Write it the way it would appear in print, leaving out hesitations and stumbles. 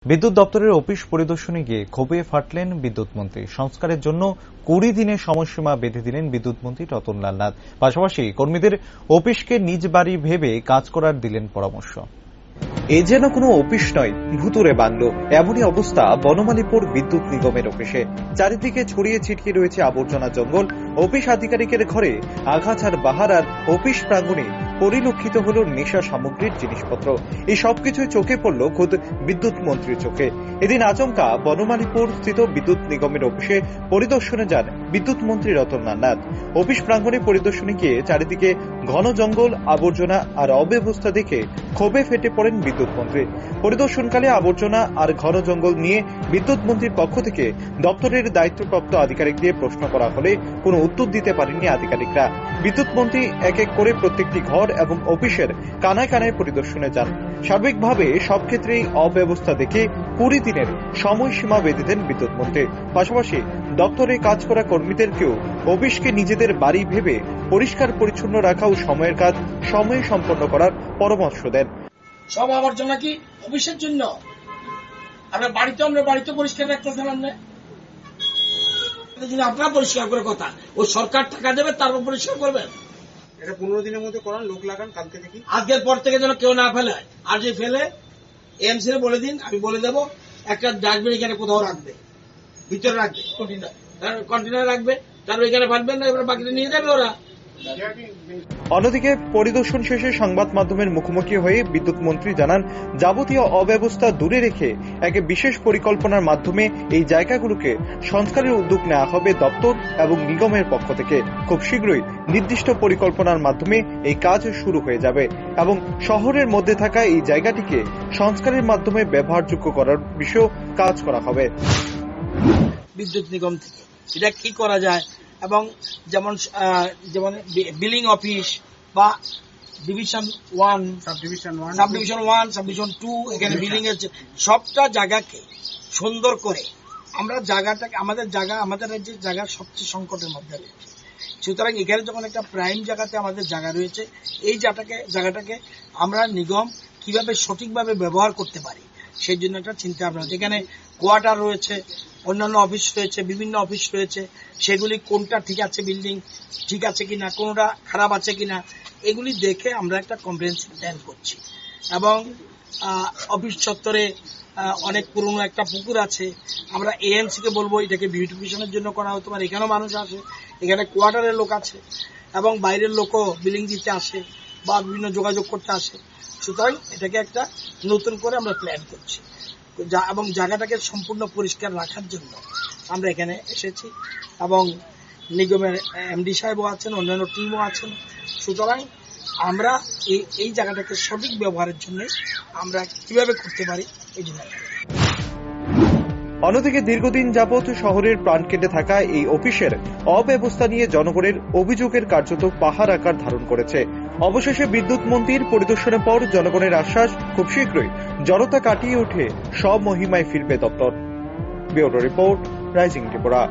বিদ্যুৎ দপ্তরের অফিস পরিদর্শনে গিয়ে ক্ষোভে ফাটলেন বিদ্যুৎ মন্ত্রী। সংস্কারের জন্য 20 দিনের সময়সীমা বেঁধে দিলেন বিদ্যুৎ মন্ত্রী রতনলাল নাথ। পাশাপাশি কর্মীদের অফিসকে নিজ বাড়ি ভেবে কাজ করার দিলেন পরামর্শ। এ যেন কোনো অফিস নয়, ভুতুরে বাংলো, এমনই অবস্থা বনমালীপুর বিদ্যুৎ নিগমের অফিসে। চারিদিকে ছড়িয়ে ছিটিয়ে রয়েছে আবর্জনা জঙ্গল। অফিস আধিকারিকের ঘরে আগাছার বাহার আর অফিস প্রাঙ্গণে পরিলক্ষিত হল নেশা সামগ্রীর জিনিসপত্র। এই সবকিছুই চোখে পড়ল খোদ বিদ্যুৎ মন্ত্রীর চোখে। এদিন আচমকা বনমালীপুর স্থিত বিদ্যুৎ নিগমের অফিসে পরিদর্শনে যান বিদ্যুৎ মন্ত্রী রতনলাল নাথ। অফিস প্রাঙ্গণে পরিদর্শনে গিয়ে চারিদিকে ঘন জঙ্গল, আবর্জনা আর অব্যবস্থা দেখে ক্ষোভে ফেটে পড়েন বিদ্যুৎ মন্ত্রী। পরিদর্শনকালে আবর্জনা আর ঘন জঙ্গল নিয়ে বিদ্যুৎ মন্ত্রীর পক্ষ থেকে দপ্তরের দায়িত্বপ্রাপ্ত আধিকারিকদের প্রশ্ন করা হলে কোনো উত্তর দিতে পারেননি আধিকারিকরা। বিদ্যুৎ মন্ত্রী এক এক করে প্রত্যেকটি ঘর এবং অফিসের কানায় কানায় পরিদর্শনে যান। সার্বিকভাবে সব ক্ষেত্রেই অব্যবস্থা দেখে 20 দিনের সময়সীমা বেঁধে দেন বিদ্যুৎ মন্ত্রী। পাশাপাশি দপ্তরে কাজ করা কর্মীদেরকেও অফিসকে নিজেদের বাড়ি ভেবে পরিষ্কার পরিচ্ছন্ন রাখা ও সময়ের কাজ সময়ে সম্পন্ন করার পরামর্শ দেন। সব আবর্জনা কি অফিসের জন্য? আমরা বাড়িতে পরিষ্কার রাখতেছিলাম না। আপনারা পরিষ্কার করে কথা, ও সরকার টাকা দেবে, তারপর পরিষ্কার করবেন। এটা 15 দিনের মধ্যে করান, লোক লাগান কালকে থেকে। আজকের পর থেকে যেন কেউ না ফেলে, আর যে ফেলে এমসি বলে দিন, আমি বলে দেবো একটা ডাস্টবিন এখানে কোথাও রাখবে, ভিতরে রাখবে, কন্টেনার রাখবে, তারপর এখানে ফাটবেন না, এবার বাকিটা নিয়ে যাবে ওরা। অন্যদিকে পরিদর্শন শেষে সংবাদ মাধ্যমের মুখোমুখি হয়ে বিদ্যুৎ মন্ত্রী জানান, যাবতীয় অব্যবস্থা দূরে রেখে এক বিশেষ পরিকল্পনার মাধ্যমে এই জায়গাগুলোকে সংস্কারের উদ্যোগ নেওয়া হবে দপ্তর এবং নিগমের পক্ষ থেকে। খুব শীঘ্রই নির্দিষ্ট পরিকল্পনার মাধ্যমে এই কাজ শুরু হয়ে যাবে এবং শহরের মধ্যে থাকা এই জায়গাটিকে সংস্কারের মাধ্যমে ব্যবহারযোগ্য করার বিষয়েও কাজ করা হবে। বিদ্যুৎ নিগম থেকে এটা কি করা যায়, এবং যেমন বিলিং অফিস বা ডিভিশন 1, সাবডিভিশন 2, এখানে বিলিং এর সবটা জায়গাকে সুন্দর করে আমরা জায়গাটাকে, আমাদের রাজ্যের জায়গা সবচেয়ে সংকটের মধ্যে রয়েছে। সুতরাং এখানে যখন একটা প্রাইম জায়গাতে আমাদের জায়গা রয়েছে, এই জায়গাটাকে আমরা নিগম কিভাবে সঠিকভাবে ব্যবহার করতে পারি সেই জন্য একটা চিন্তা ভাবনা। এখানে কোয়ার্টার রয়েছে, অন্যান্য অফিস রয়েছে, বিভিন্ন অফিস রয়েছে, সেগুলি কোনটা ঠিক আছে, বিল্ডিং ঠিক আছে কিনা, কোনটা খারাপ আছে কিনা, এগুলি দেখে আমরা একটা কম্প্রিহেনসিভ প্ল্যান করছি। এবং অফিস চত্বরে অনেক পুরনো একটা পুকুর আছে, আমরা এএমসি কে বলবো এটাকে বিউটিফিকেশনের জন্য করা হতে পারে। এখানেও মানুষ আসে, এখানে কোয়ার্টারের লোক আছে এবং বাইরের লোকও বিলিং দিতে আসে বা বিভিন্ন যোগাযোগ করতে আসে। সুতরাং এটাকে একটা নতুন করে আমরা প্ল্যান করছি এবং জায়গাটাকে সম্পূর্ণ পরিষ্কার রাখার জন্য আমরা এখানে এসেছি এবং নিগমের এমডি সাহেবও আছেন, অন্যান্য টিমও আছেন। সুতরাং আমরা এই জায়গাটাকে সঠিক ব্যবহারের জন্য আমরা কিভাবে করতে পারি এই জন্য। অন্যদিকে দীর্ঘদিন যাবৎ শহরের প্রাণ কেটে থাকা এই অফিসের অব্যবস্থা নিয়ে জনগণের অভিযোগের কার্যত পাহাড় আকার ধারণ করেছে। অবশেষে বিদ্যুৎ মন্ত্রীর পরিদর্শনের পর জনগণের আশ্বাস, খুব শীঘ্রই জড়তা কাটিয়ে উঠে সব মহিমায় ফিরবে দপ্তর। Bureau report, rising Tripura.